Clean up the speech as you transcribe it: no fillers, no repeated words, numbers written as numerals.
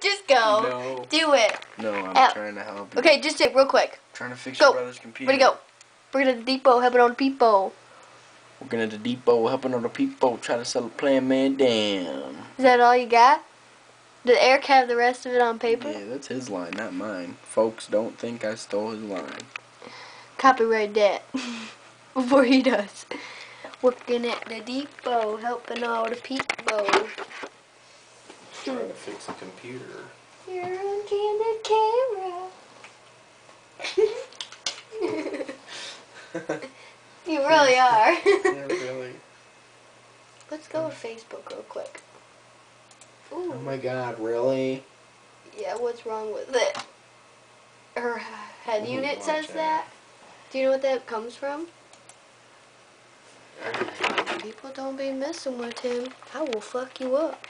Just go. No. Do it. No, I'm trying to help you. Okay, just do it real quick. Trying to fix Go. your brother's computer. Ready, go. Bring it to the depot, helping on the people. Working at the depot, helping other people, trying to sell a Plan Man down. Is that all you got? Did Eric have the rest of it on paper? Yeah, that's his line, not mine. Folks, don't think I stole his line. Copyright that before he does. Working at the depot, helping all the people. Trying to fix a computer. You're on the camera. You really are. Yeah, really. Let's go to Facebook real quick. Ooh. Oh my God, really? Yeah, what's wrong with it? Her head unit says that. Do you know what that comes from? People don't be messing with him. I will fuck you up.